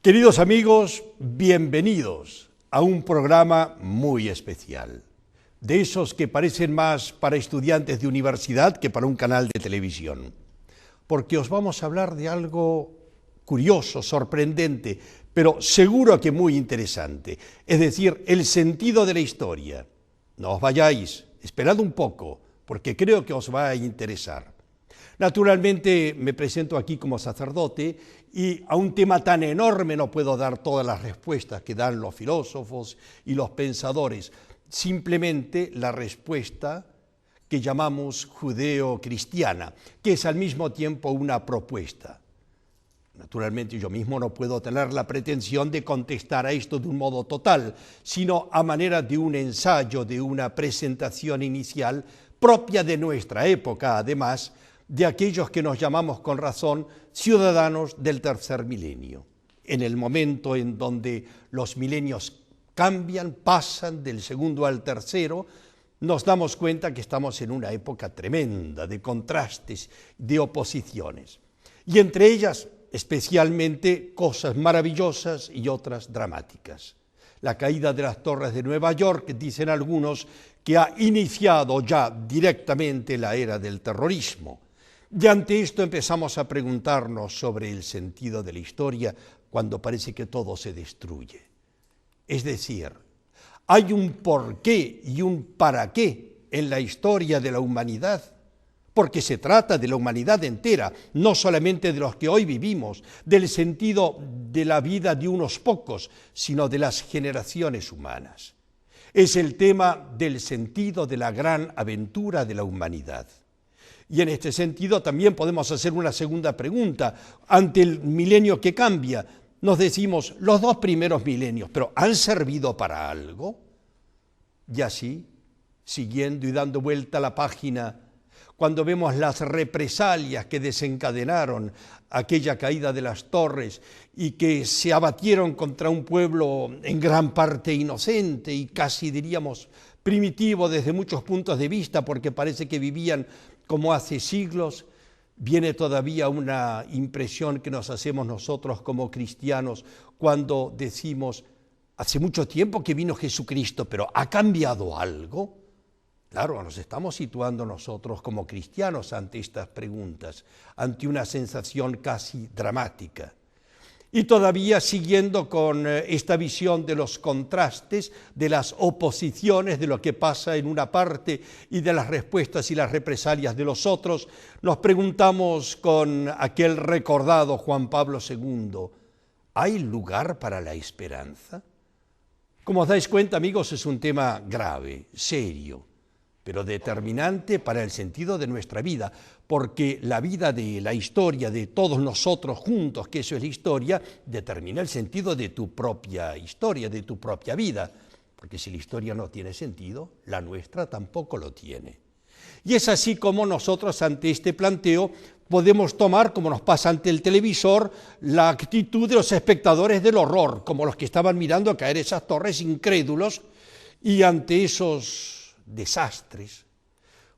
Queridos amigos, bienvenidos a un programa muy especial, de esos que parecen más para estudiantes de universidad que para un canal de televisión, porque os vamos a hablar de algo curioso, sorprendente, pero seguro que muy interesante, es decir, el sentido de la historia. No os vayáis, esperad un poco, porque creo que os va a interesar. Naturalmente me presento aquí como sacerdote y a un tema tan enorme no puedo dar todas las respuestas que dan los filósofos y los pensadores, simplemente la respuesta que llamamos judeo-cristiana, que es al mismo tiempo una propuesta. Naturalmente yo mismo no puedo tener la pretensión de contestar a esto de un modo total, sino a manera de un ensayo, de una presentación inicial propia de nuestra época, además, de aquellos que nos llamamos con razón ciudadanos del tercer milenio. En el momento en donde los milenios cambian, pasan del segundo al tercero, nos damos cuenta que estamos en una época tremenda de contrastes, de oposiciones. Y entre ellas, especialmente, cosas maravillosas y otras dramáticas. La caída de las torres de Nueva York, dicen algunos, que ha iniciado ya directamente la era del terrorismo. Y ante esto empezamos a preguntarnos sobre el sentido de la historia cuando parece que todo se destruye. Es decir, hay un porqué y un para qué en la historia de la humanidad, porque se trata de la humanidad entera, no solamente de los que hoy vivimos, del sentido de la vida de unos pocos, sino de las generaciones humanas. Es el tema del sentido de la gran aventura de la humanidad. Y en este sentido también podemos hacer una segunda pregunta. Ante el milenio que cambia, nos decimos, los dos primeros milenios, ¿pero han servido para algo? Y así, siguiendo y dando vuelta a la página, cuando vemos las represalias que desencadenaron aquella caída de las torres y que se abatieron contra un pueblo en gran parte inocente y casi diríamos primitivo desde muchos puntos de vista, porque parece que vivían como hace siglos, viene todavía una impresión que nos hacemos nosotros como cristianos cuando decimos, hace mucho tiempo que vino Jesucristo, pero ¿ha cambiado algo? Claro, nos estamos situando nosotros como cristianos ante estas preguntas, ante una sensación casi dramática. Y todavía siguiendo con esta visión de los contrastes, de las oposiciones, de lo que pasa en una parte y de las respuestas y las represalias de los otros, nos preguntamos con aquel recordado Juan Pablo II, ¿hay lugar para la esperanza? Como os dais cuenta, amigos, es un tema grave, serio, pero determinante para el sentido de nuestra vida, porque la vida de la historia, de todos nosotros juntos, que eso es la historia, determina el sentido de tu propia historia, de tu propia vida, porque si la historia no tiene sentido, la nuestra tampoco lo tiene. Y es así como nosotros ante este planteo podemos tomar, como nos pasa ante el televisor, la actitud de los espectadores del horror, como los que estaban mirando caer esas torres incrédulos, y ante esos desastres,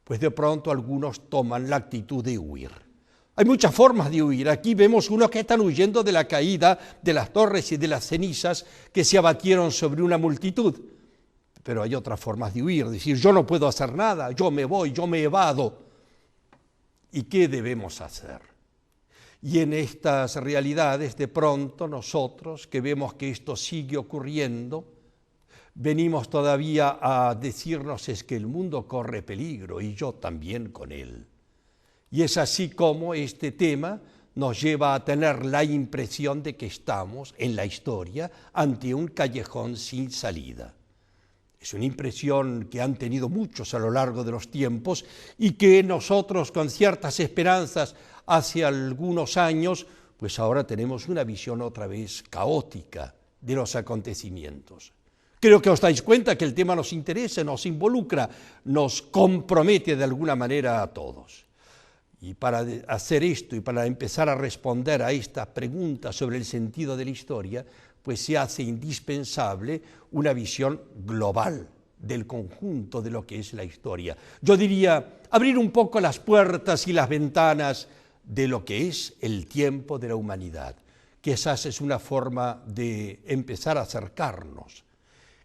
pues de pronto algunos toman la actitud de huir. Hay muchas formas de huir. Aquí vemos unos que están huyendo de la caída de las torres y de las cenizas que se abatieron sobre una multitud. Pero hay otras formas de huir, decir, yo no puedo hacer nada, yo me voy, yo me evado. ¿Y qué debemos hacer? Y en estas realidades, de pronto nosotros, que vemos que esto sigue ocurriendo, venimos todavía a decirnos es que el mundo corre peligro y yo también con él. Y es así como este tema nos lleva a tener la impresión de que estamos en la historia ante un callejón sin salida. Es una impresión que han tenido muchos a lo largo de los tiempos y que nosotros con ciertas esperanzas hace algunos años, pues ahora tenemos una visión otra vez caótica de los acontecimientos. Creo que os dais cuenta que el tema nos interesa, nos involucra, nos compromete de alguna manera a todos. Y para hacer esto y para empezar a responder a esta pregunta sobre el sentido de la historia, pues se hace indispensable una visión global del conjunto de lo que es la historia. Yo diría, abrir un poco las puertas y las ventanas de lo que es el tiempo de la humanidad. quizás es una forma de empezar a acercarnos.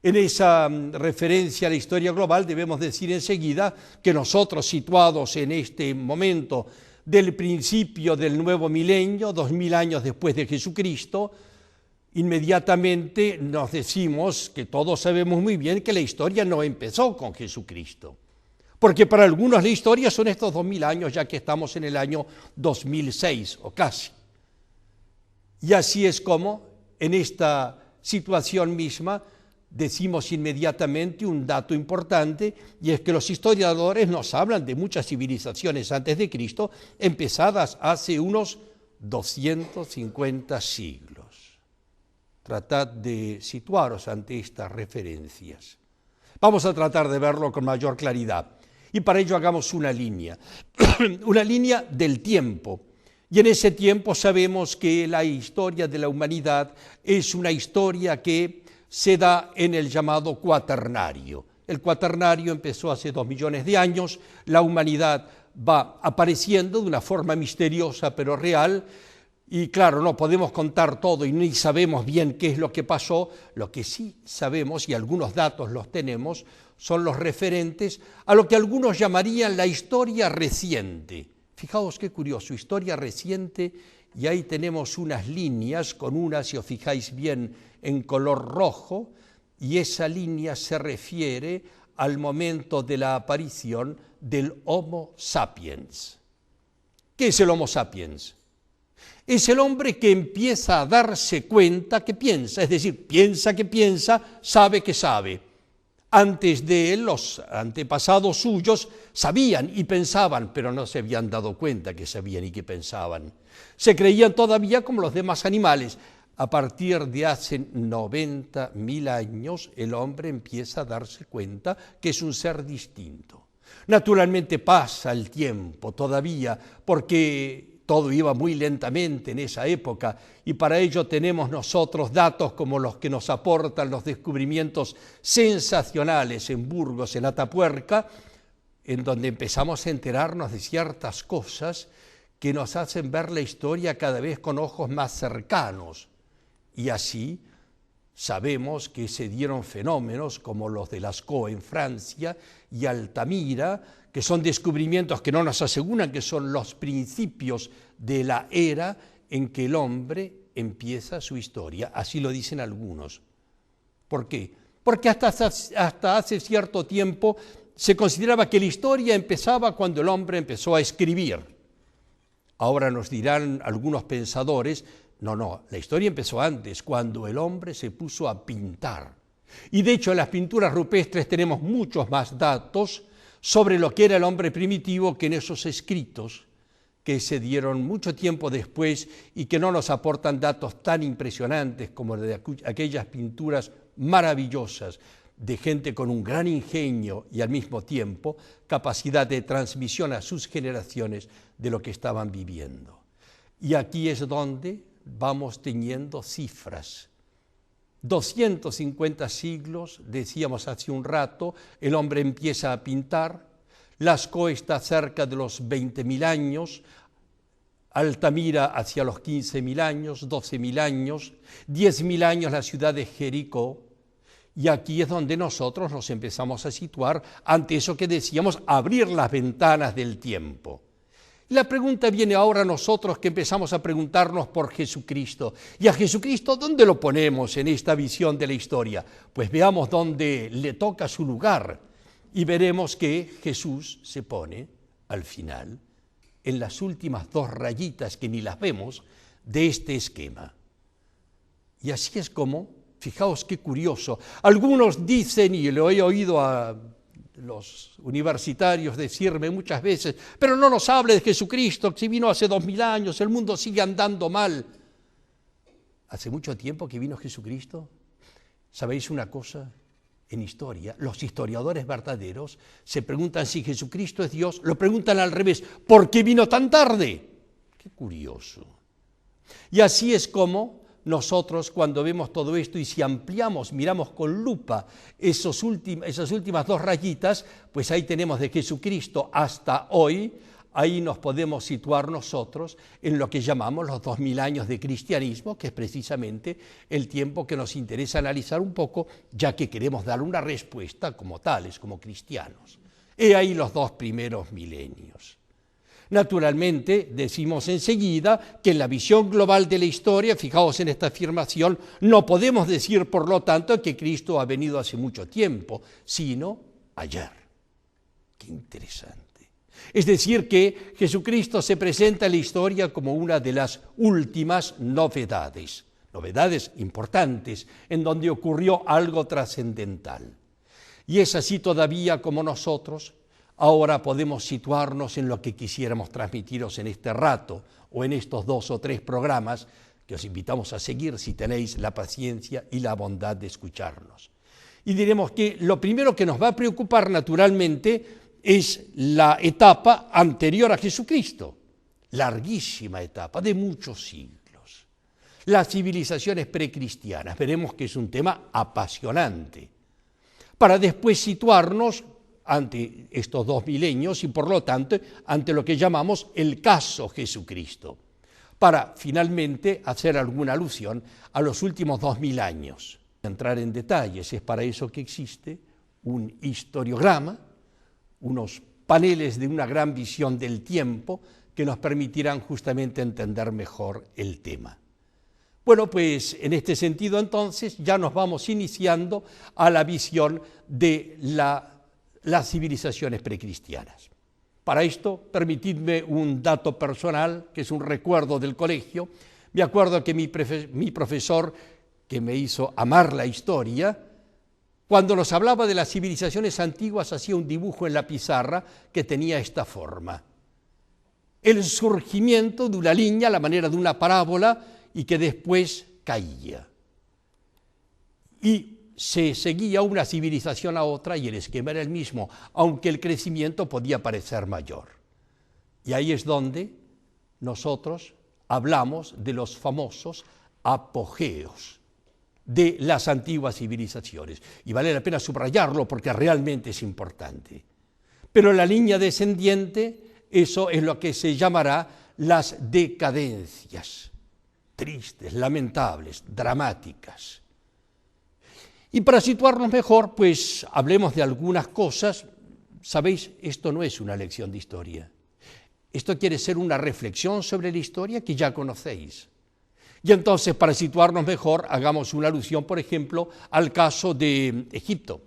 En esa referencia a la historia global debemos decir enseguida que nosotros, situados en este momento del principio del nuevo milenio, 2000 años después de Jesucristo, inmediatamente nos decimos que todos sabemos muy bien que la historia no empezó con Jesucristo. Porque para algunos la historia son estos 2000 años, ya que estamos en el año 2006 o casi. Y así es como en esta situación misma decimos inmediatamente un dato importante, y es que los historiadores nos hablan de muchas civilizaciones antes de Cristo, empezadas hace unos 250 siglos. Tratad de situaros ante estas referencias. Vamos a tratar de verlo con mayor claridad, y para ello hagamos una línea, una línea del tiempo. Y en ese tiempo sabemos que la historia de la humanidad es una historia que se da en el llamado cuaternario. El cuaternario empezó hace 2 millones de años, la humanidad va apareciendo de una forma misteriosa pero real, y claro, no podemos contar todo y ni sabemos bien qué es lo que pasó. Lo que sí sabemos, y algunos datos los tenemos, son los referentes a lo que algunos llamarían la historia reciente. Fijaos qué curioso, historia reciente, y ahí tenemos unas líneas con una, si os fijáis bien, en color rojo, y esa línea se refiere al momento de la aparición del Homo sapiens. ¿Qué es el Homo sapiens? Es el hombre que empieza a darse cuenta que piensa, es decir, piensa que piensa, sabe que sabe. Antes de él, los antepasados suyos sabían y pensaban, pero no se habían dado cuenta que sabían y que pensaban. Se creían todavía como los demás animales. A partir de hace 90.000 años, el hombre empieza a darse cuenta que es un ser distinto. Naturalmente pasa el tiempo todavía, porque todo iba muy lentamente en esa época, y para ello tenemos nosotros datos como los que nos aportan los descubrimientos sensacionales en Burgos, en Atapuerca, en donde empezamos a enterarnos de ciertas cosas que nos hacen ver la historia cada vez con ojos más cercanos. Y así sabemos que se dieron fenómenos como los de Lascaux en Francia y Altamira, que son descubrimientos que no nos aseguran que son los principios de la era en que el hombre empieza su historia. Así lo dicen algunos. ¿Por qué? Porque hasta hace cierto tiempo se consideraba que la historia empezaba cuando el hombre empezó a escribir. Ahora nos dirán algunos pensadores, no, la historia empezó antes, cuando el hombre se puso a pintar. Y de hecho en las pinturas rupestres tenemos muchos más datos sobre lo que era el hombre primitivo que en esos escritos que se dieron mucho tiempo después y que no nos aportan datos tan impresionantes como de aquellas pinturas maravillosas de gente con un gran ingenio y al mismo tiempo capacidad de transmisión a sus generaciones de lo que estaban viviendo. Y aquí es donde vamos teniendo cifras. 250 siglos, decíamos hace un rato, el hombre empieza a pintar. Lascaux está cerca de los 20.000 años, Altamira hacia los 15.000 años, 12.000 años, 10.000 años la ciudad de Jericó. Y aquí es donde nosotros nos empezamos a situar ante eso que decíamos, abrir las ventanas del tiempo. La pregunta viene ahora a nosotros que empezamos a preguntarnos por Jesucristo. ¿Y a Jesucristo dónde lo ponemos en esta visión de la historia? Pues veamos dónde le toca su lugar y veremos que Jesús se pone al final, en las últimas 2 rayitas que ni las vemos, de este esquema. Y así es como, fijaos qué curioso, algunos dicen, y lo he oído a los universitarios decirme muchas veces, pero no nos hable de Jesucristo, que vino hace 2000 años, el mundo sigue andando mal. ¿Hace mucho tiempo que vino Jesucristo? ¿Sabéis una cosa? En historia, los historiadores verdaderos se preguntan si Jesucristo es Dios, lo preguntan al revés, ¿por qué vino tan tarde? Qué curioso. Y así es como nosotros cuando vemos todo esto y si ampliamos, miramos con lupa esas últimas 2 rayitas, pues ahí tenemos de Jesucristo hasta hoy ahí nos podemos situar nosotros en lo que llamamos los 2000 años de cristianismo, que es precisamente el tiempo que nos interesa analizar un poco, ya que queremos dar una respuesta como tales, como cristianos. He ahí los 2 primeros milenios. Naturalmente, decimos enseguida que en la visión global de la historia, fijaos en esta afirmación, no podemos decir, por lo tanto, que Cristo ha venido hace mucho tiempo, sino ayer. Qué interesante. Es decir, que Jesucristo se presenta en la historia como una de las últimas novedades importantes, en donde ocurrió algo trascendental. Y es así todavía como nosotros ahora podemos situarnos en lo que quisiéramos transmitiros en este rato o en estos 2 o 3 programas que os invitamos a seguir si tenéis la paciencia y la bondad de escucharnos. Y diremos que lo primero que nos va a preocupar naturalmente es la etapa anterior a Jesucristo, larguísima etapa de muchos siglos. Las civilizaciones precristianas, veremos que es un tema apasionante, para después situarnos ante estos 2 milenios y por lo tanto ante lo que llamamos el caso Jesucristo, para finalmente hacer alguna alusión a los últimos 2000 años. Entrar en detalles, es para eso que existe un historiograma, unos paneles de una gran visión del tiempo que nos permitirán justamente entender mejor el tema. Bueno, pues en este sentido entonces ya nos vamos iniciando a la visión de las civilizaciones precristianas. Para esto, permitidme un dato personal, que es un recuerdo del colegio. Me acuerdo que mi profesor, que me hizo amar la historia, cuando nos hablaba de las civilizaciones antiguas, hacía un dibujo en la pizarra que tenía esta forma. El surgimiento de una línea a la manera de una parábola y que después caía. Y se seguía una civilización a otra y el esquema era el mismo, aunque el crecimiento podía parecer mayor. Y ahí es donde nosotros hablamos de los famosos apogeos de las antiguas civilizaciones. Y vale la pena subrayarlo porque realmente es importante. Pero la línea descendiente, eso es lo que se llamará las decadencias, tristes, lamentables, dramáticas. Y para situarnos mejor, pues hablemos de algunas cosas. Sabéis, esto no es una lección de historia. Esto quiere ser una reflexión sobre la historia que ya conocéis. Y entonces, para situarnos mejor, hagamos una alusión, por ejemplo, al caso de Egipto.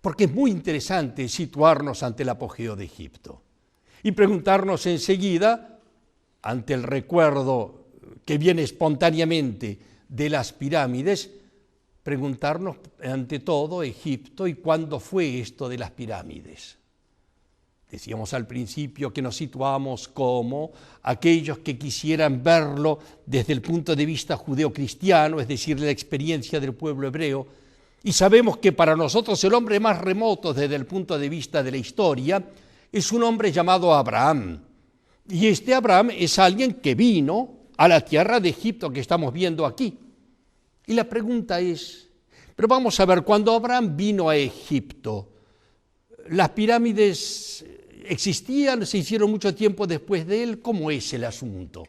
Porque es muy interesante situarnos ante el apogeo de Egipto y preguntarnos enseguida, ante el recuerdo que viene espontáneamente de las pirámides, preguntarnos ante todo Egipto y cuándo fue esto de las pirámides. Decíamos al principio que nos situamos como aquellos que quisieran verlo desde el punto de vista judeocristiano, es decir, la experiencia del pueblo hebreo, y sabemos que para nosotros el hombre más remoto desde el punto de vista de la historia es un hombre llamado Abraham. Y este Abraham es alguien que vino a la tierra de Egipto que estamos viendo aquí. Y la pregunta es, pero vamos a ver, cuando Abraham vino a Egipto, ¿las pirámides existían, se hicieron mucho tiempo después de él? ¿Cómo es el asunto?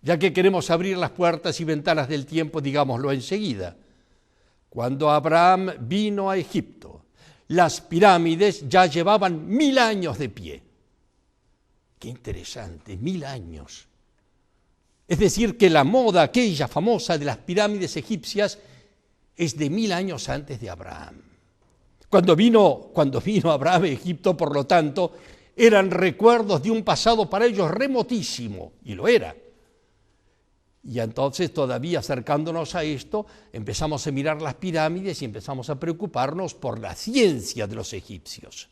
Ya que queremos abrir las puertas y ventanas del tiempo, digámoslo enseguida. Cuando Abraham vino a Egipto, las pirámides ya llevaban 1000 años de pie. Qué interesante, 1000 años. Es decir, que la moda aquella famosa de las pirámides egipcias es de 1000 años antes de Abraham. Cuando vino Abraham a Egipto, por lo tanto, eran recuerdos de un pasado para ellos remotísimo, y lo era. Y entonces, todavía acercándonos a esto, empezamos a mirar las pirámides y empezamos a preocuparnos por la ciencia de los egipcios.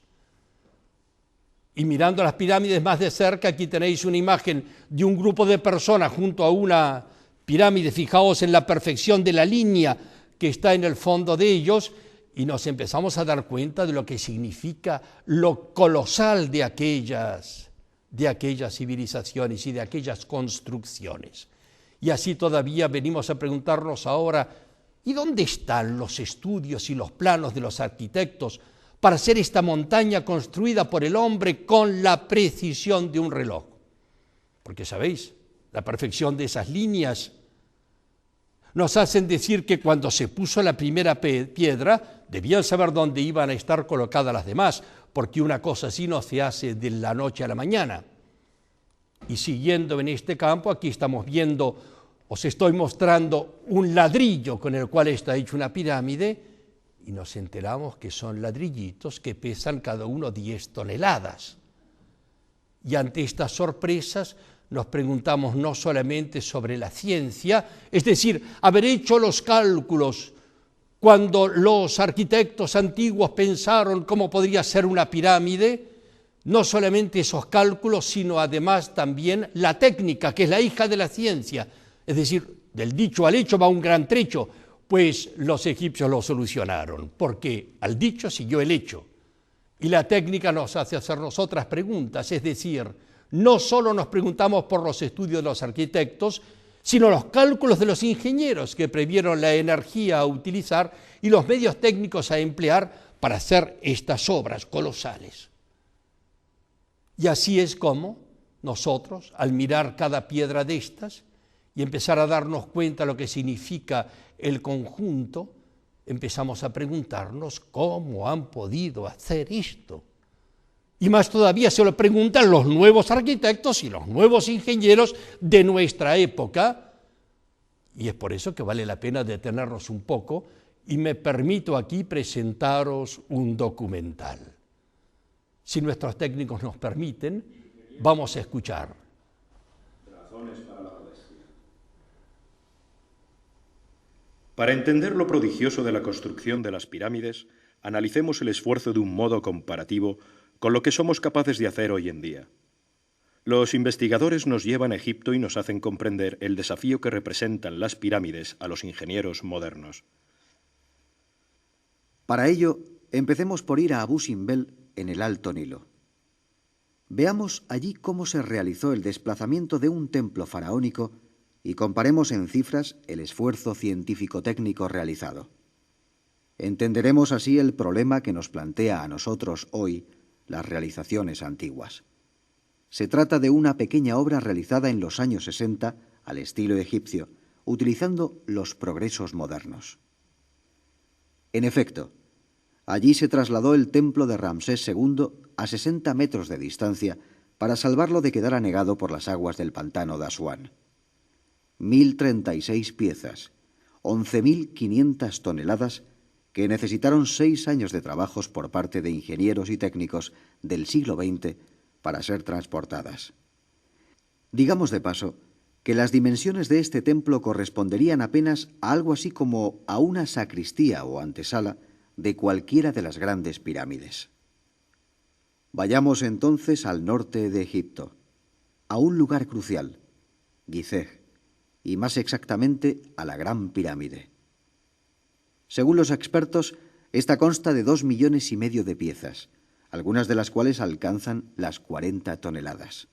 Y mirando las pirámides más de cerca, aquí tenéis una imagen de un grupo de personas junto a una pirámide. Fijaos en la perfección de la línea que está en el fondo de ellos, y nos empezamos a dar cuenta de lo que significa lo colosal de aquellas civilizaciones y de aquellas construcciones. Y así todavía venimos a preguntarnos ahora, ¿y dónde están los estudios y los planos de los arquitectos para hacer esta montaña construida por el hombre con la precisión de un reloj. Porque, ¿sabéis? La perfección de esas líneas nos hacen decir que cuando se puso la primera piedra, debían saber dónde iban a estar colocadas las demás, porque una cosa así no se hace de la noche a la mañana. Y siguiendo en este campo, aquí estamos viendo, os estoy mostrando un ladrillo con el cual está hecha una pirámide, y nos enteramos que son ladrillitos que pesan cada uno 10 toneladas. Y ante estas sorpresas nos preguntamos no solamente sobre la ciencia, es decir, haber hecho los cálculos cuando los arquitectos antiguos pensaron cómo podría ser una pirámide, no solamente esos cálculos, sino además también la técnica, que es la hija de la ciencia, es decir, del dicho al hecho va un gran trecho, pues los egipcios lo solucionaron, porque al dicho siguió el hecho. Y la técnica nos hace hacernos otras preguntas, es decir, no solo nos preguntamos por los estudios de los arquitectos, sino los cálculos de los ingenieros que previeron la energía a utilizar y los medios técnicos a emplear para hacer estas obras colosales. Y así es como nosotros, al mirar cada piedra de estas y empezar a darnos cuenta de lo que significa el conjunto, empezamos a preguntarnos cómo han podido hacer esto. Y más todavía se lo preguntan los nuevos arquitectos y los nuevos ingenieros de nuestra época. Y es por eso que vale la pena detenernos un poco y me permito aquí presentaros un documental. Si nuestros técnicos nos permiten, vamos a escuchar. Razones para la modestia. Para entender lo prodigioso de la construcción de las pirámides, analicemos el esfuerzo de un modo comparativo con lo que somos capaces de hacer hoy en día. Los investigadores nos llevan a Egipto y nos hacen comprender el desafío que representan las pirámides a los ingenieros modernos. Para ello, empecemos por ir a Abu Simbel, en el Alto Nilo. Veamos allí cómo se realizó el desplazamiento de un templo faraónico y comparemos en cifras el esfuerzo científico-técnico realizado. Entenderemos así el problema que nos plantea a nosotros hoy las realizaciones antiguas. Se trata de una pequeña obra realizada en los años 60 al estilo egipcio, utilizando los progresos modernos. En efecto, allí se trasladó el templo de Ramsés II a 60 metros de distancia para salvarlo de quedar anegado por las aguas del pantano de Asuán. 1036 piezas, 11.500 toneladas, que necesitaron 6 años de trabajos por parte de ingenieros y técnicos del siglo XX para ser transportadas. Digamos de paso que las dimensiones de este templo corresponderían apenas a algo así como a una sacristía o antesala de cualquiera de las grandes pirámides. Vayamos entonces al norte de Egipto, a un lugar crucial, Gizeh, y más exactamente a la Gran Pirámide. Según los expertos, esta consta de 2,5 millones de piezas, algunas de las cuales alcanzan las 40 toneladas.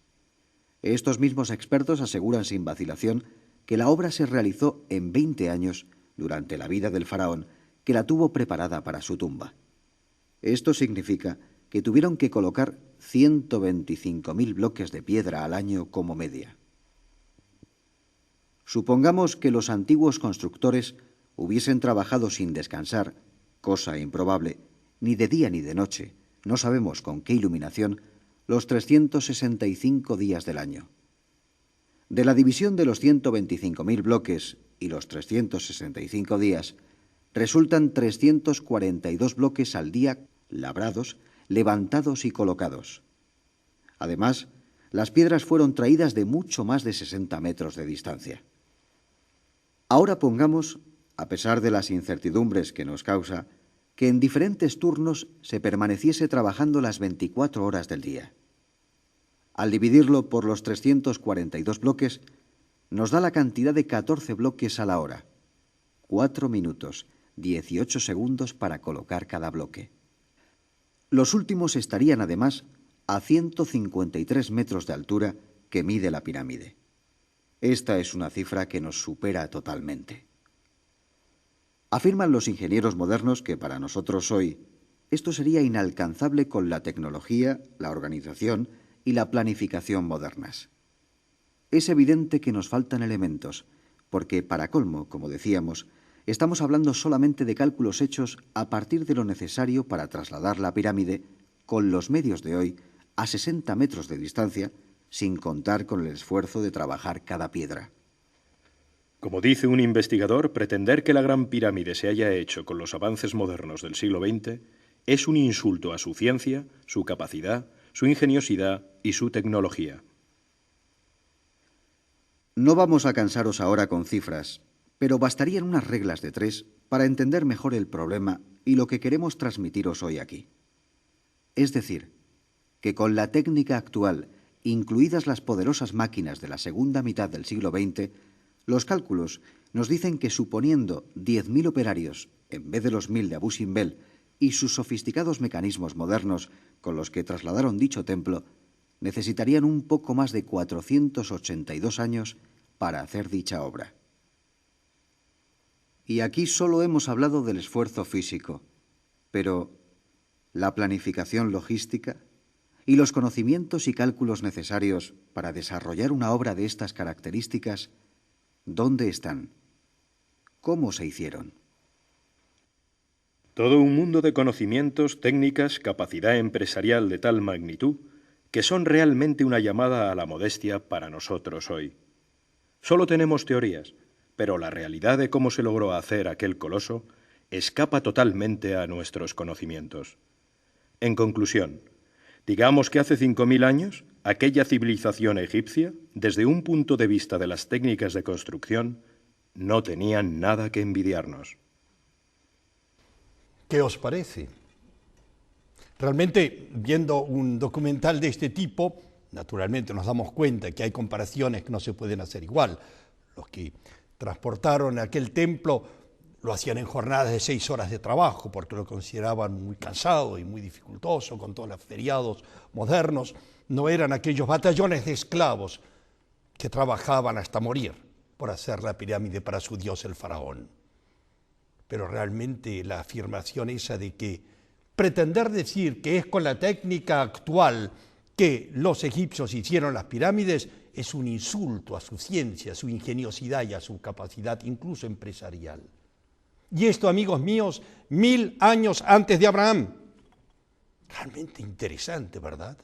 Estos mismos expertos aseguran sin vacilación que la obra se realizó en 20 años durante la vida del faraón, que la tuvo preparada para su tumba. Esto significa que tuvieron que colocar 125.000 bloques de piedra al año como media. Supongamos que los antiguos constructores hubiesen trabajado sin descansar, cosa improbable, ni de día ni de noche, no sabemos con qué iluminación, los 365 días del año. De la división de los 125.000 bloques y los 365 días, resultan 342 bloques al día labrados, levantados y colocados. Además, las piedras fueron traídas de mucho más de 60 metros de distancia. Ahora pongamos, a pesar de las incertidumbres que nos causa, que en diferentes turnos se permaneciese trabajando las 24 horas del día. Al dividirlo por los 342 bloques, nos da la cantidad de 14 bloques a la hora. 4 minutos, 18 segundos para colocar cada bloque. Los últimos estarían además a 153 metros de altura que mide la pirámide. Esta es una cifra que nos supera totalmente. Afirman los ingenieros modernos que para nosotros hoy esto sería inalcanzable con la tecnología, la organización y la planificación modernas. Es evidente que nos faltan elementos, porque, para colmo, como decíamos, estamos hablando solamente de cálculos hechos a partir de lo necesario para trasladar la pirámide, con los medios de hoy, a 60 metros de distancia, sin contar con el esfuerzo de trabajar cada piedra. Como dice un investigador, pretender que la Gran Pirámide se haya hecho con los avances modernos del siglo XX es un insulto a su ciencia, su capacidad, su ingeniosidad y su tecnología. No vamos a cansaros ahora con cifras, pero bastarían unas reglas de 3 para entender mejor el problema y lo que queremos transmitiros hoy aquí. Es decir, que con la técnica actual, incluidas las poderosas máquinas de la segunda mitad del siglo XX, los cálculos nos dicen que suponiendo 10.000 operarios en vez de los 1.000 de Abu Simbel y sus sofisticados mecanismos modernos con los que trasladaron dicho templo, necesitarían un poco más de 482 años para hacer dicha obra. Y aquí solo hemos hablado del esfuerzo físico, pero la planificación logística y los conocimientos y cálculos necesarios para desarrollar una obra de estas características, ¿dónde están? ¿Cómo se hicieron? Todo un mundo de conocimientos, técnicas, capacidad empresarial de tal magnitud que son realmente una llamada a la modestia para nosotros hoy. Solo tenemos teorías, pero la realidad de cómo se logró hacer aquel coloso escapa totalmente a nuestros conocimientos. En conclusión, digamos que hace 5.000 años, aquella civilización egipcia, desde un punto de vista de las técnicas de construcción, no tenían nada que envidiarnos. ¿Qué os parece? Realmente, viendo un documental de este tipo, naturalmente nos damos cuenta que hay comparaciones que no se pueden hacer igual. Los que transportaron aquel templo lo hacían en jornadas de 6 horas de trabajo porque lo consideraban muy cansado y muy dificultoso con todos los feriados modernos. No eran aquellos batallones de esclavos que trabajaban hasta morir por hacer la pirámide para su dios el faraón. Pero realmente la afirmación esa de que pretender decir que es con la técnica actual que los egipcios hicieron las pirámides es un insulto a su ciencia, a su ingeniosidad y a su capacidad incluso empresarial. Y esto, amigos míos, 1000 años antes de Abraham. Realmente interesante, ¿verdad?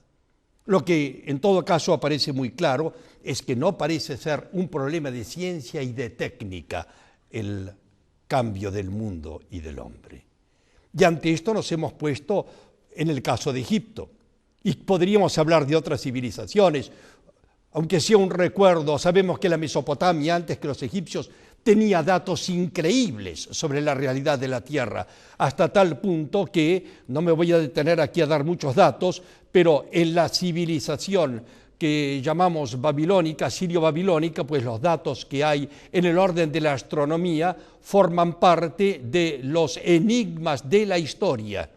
Lo que en todo caso aparece muy claro es que no parece ser un problema de ciencia y de técnica el cambio del mundo y del hombre. Y ante esto nos hemos puesto en el caso de Egipto. Y podríamos hablar de otras civilizaciones, aunque sea un recuerdo. Sabemos que la Mesopotamia, antes que los egipcios, tenía datos increíbles sobre la realidad de la tierra, hasta tal punto que, no me voy a detener aquí a dar muchos datos, pero en la civilización que llamamos babilónica, sirio-babilónica, pues los datos que hay en el orden de la astronomía forman parte de los enigmas de la historia,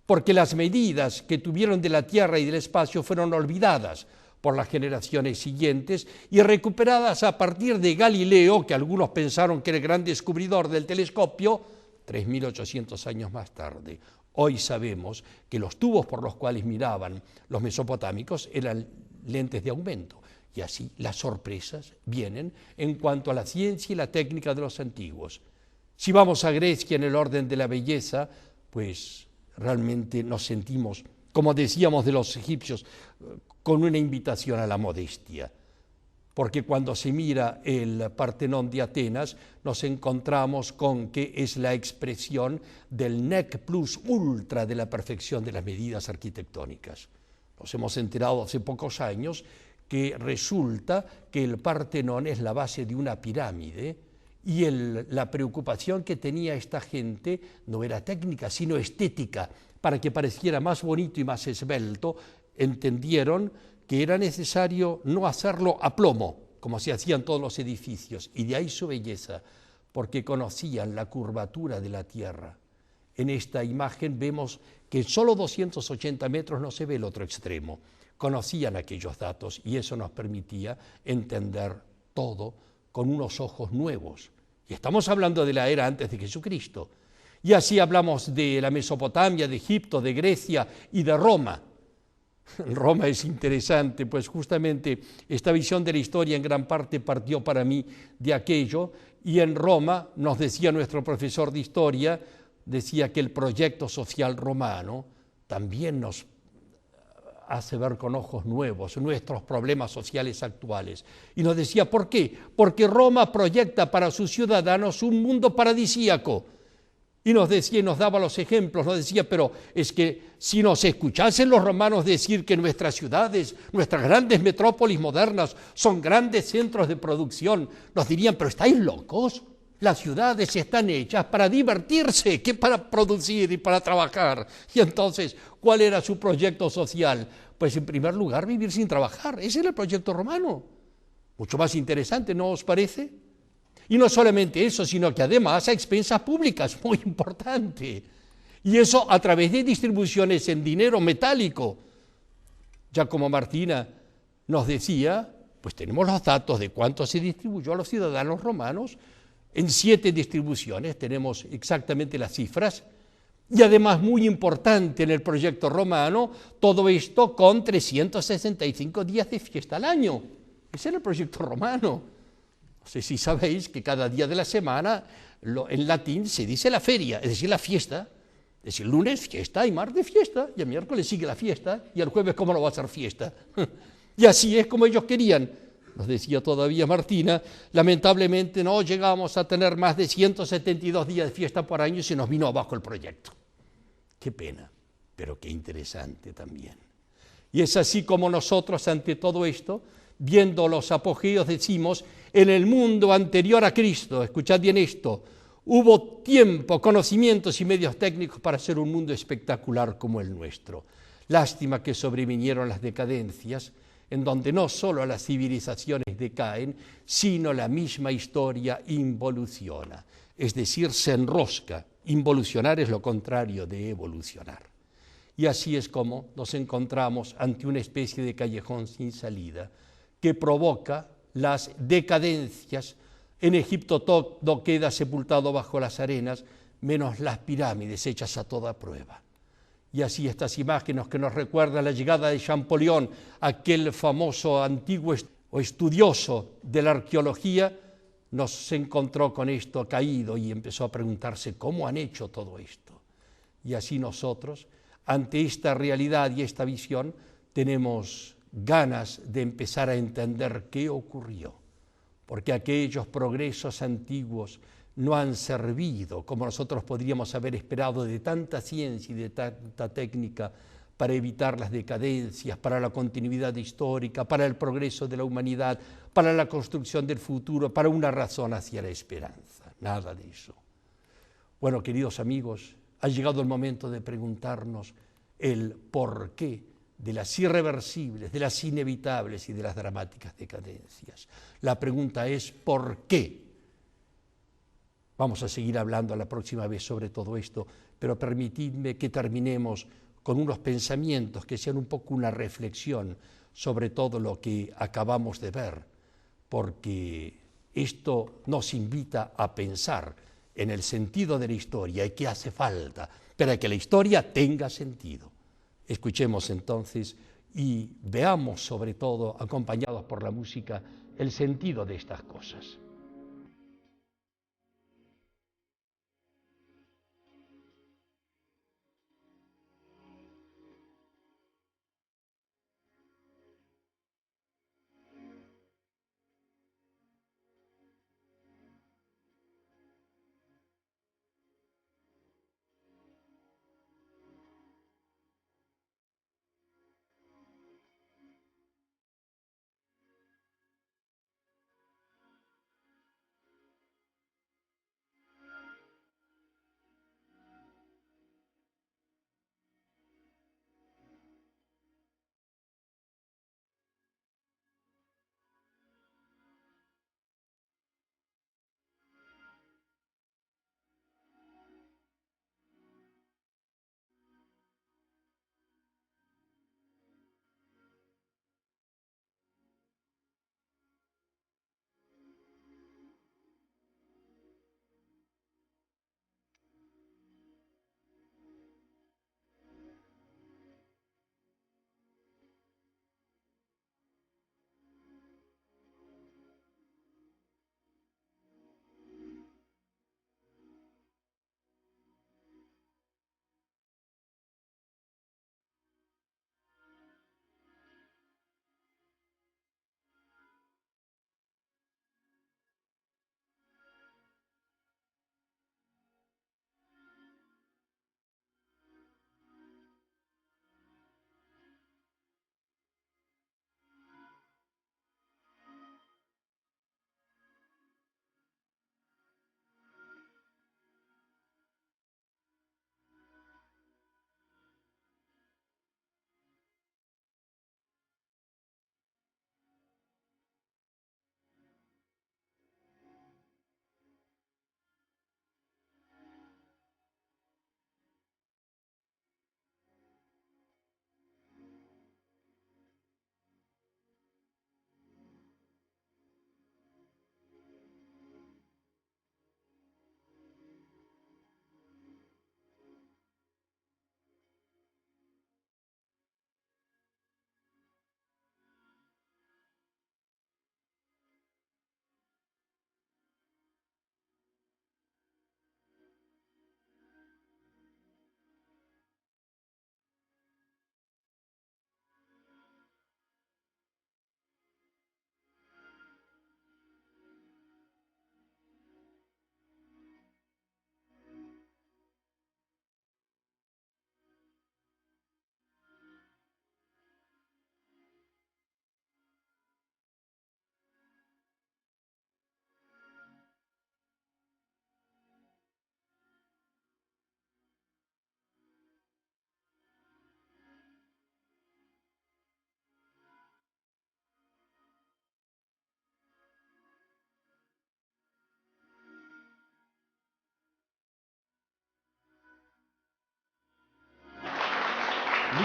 porque las medidas que tuvieron de la Tierra y del espacio fueron olvidadas por las generaciones siguientes y recuperadas a partir de Galileo, que algunos pensaron que era el gran descubridor del telescopio, 3.800 años más tarde. Hoy sabemos que los tubos por los cuales miraban los mesopotámicos eran lentes de aumento. Y así las sorpresas vienen en cuanto a la ciencia y la técnica de los antiguos. Si vamos a Grecia en el orden de la belleza, pues realmente nos sentimos, como decíamos de los egipcios, con una invitación a la modestia. Porque cuando se mira el Partenón de Atenas, nos encontramos con que es la expresión del nec plus ultra de la perfección de las medidas arquitectónicas. Nos hemos enterado hace pocos años que resulta que el Partenón es la base de una pirámide y la preocupación que tenía esta gente no era técnica, sino estética, para que pareciera más bonito y más esbelto. Entendieron que era necesario no hacerlo a plomo, como se hacían todos los edificios, y de ahí su belleza, porque conocían la curvatura de la tierra. En esta imagen vemos que en solo 280 metros no se ve el otro extremo. Conocían aquellos datos y eso nos permitía entender todo con unos ojos nuevos. Y estamos hablando de la era antes de Jesucristo. Y así hablamos de la Mesopotamia, de Egipto, de Grecia y de Roma. Roma es interesante, pues justamente esta visión de la historia en gran parte partió para mí de aquello, y en Roma, nos decía nuestro profesor de historia, decía que el proyecto social romano también nos hace ver con ojos nuevos nuestros problemas sociales actuales. Y nos decía, ¿por qué? Porque Roma proyecta para sus ciudadanos un mundo paradisíaco. Y nos decía, y nos daba los ejemplos, nos decía, pero es que si nos escuchasen los romanos decir que nuestras ciudades, nuestras grandes metrópolis modernas son grandes centros de producción, nos dirían, pero ¿estáis locos? Las ciudades están hechas para divertirse, que para producir y para trabajar. Y entonces, ¿cuál era su proyecto social? Pues en primer lugar, vivir sin trabajar. Ese era el proyecto romano. Mucho más interesante, ¿no os parece? Y no solamente eso, sino que además a expensas públicas, muy importante. Y eso a través de distribuciones en dinero metálico. Ya como Martina nos decía, pues tenemos los datos de cuánto se distribuyó a los ciudadanos romanos. En 7 distribuciones tenemos exactamente las cifras. Y además, muy importante en el proyecto romano, todo esto con 365 días de fiesta al año. Ese era el proyecto romano. No sé si sabéis que cada día de la semana en latín se dice la feria, es decir, la fiesta. Es decir, lunes fiesta y martes fiesta, y el miércoles sigue la fiesta, y el jueves ¿cómo no va a ser fiesta? Y así es como ellos querían. Nos decía todavía Martina, lamentablemente no llegamos a tener más de 172 días de fiesta por año y se nos vino abajo el proyecto. Qué pena, pero qué interesante también. Y es así como nosotros ante todo esto, viendo los apogeos, decimos, en el mundo anterior a Cristo, escuchad bien esto, hubo tiempo, conocimientos y medios técnicos para hacer un mundo espectacular como el nuestro. Lástima que sobrevinieron las decadencias, en donde no solo las civilizaciones decaen, sino la misma historia involuciona, es decir, se enrosca. Involucionar es lo contrario de evolucionar. Y así es como nos encontramos ante una especie de callejón sin salida que provoca las decadencias. En Egipto todo queda sepultado bajo las arenas, menos las pirámides hechas a toda prueba. Y así estas imágenes que nos recuerdan la llegada de Champollion, aquel famoso antiguo estudioso de la arqueología, nos encontró con esto caído y empezó a preguntarse cómo han hecho todo esto. Y así nosotros, ante esta realidad y esta visión, tenemos ganas de empezar a entender qué ocurrió, porque aquellos progresos antiguos no han servido como nosotros podríamos haber esperado de tanta ciencia y de tanta técnica para evitar las decadencias, para la continuidad histórica, para el progreso de la humanidad, para la construcción del futuro, para una razón hacia la esperanza. Nada de eso. Bueno, queridos amigos, ha llegado el momento de preguntarnos el porqué de las irreversibles, de las inevitables y de las dramáticas decadencias. La pregunta es ¿por qué? Vamos a seguir hablando la próxima vez sobre todo esto, pero permitidme que terminemos con unos pensamientos que sean un poco una reflexión sobre todo lo que acabamos de ver, porque esto nos invita a pensar en el sentido de la historia y qué hace falta para que la historia tenga sentido. Escuchemos entonces y veamos sobre todo, acompañados por la música, el sentido de estas cosas.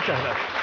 Muchas gracias.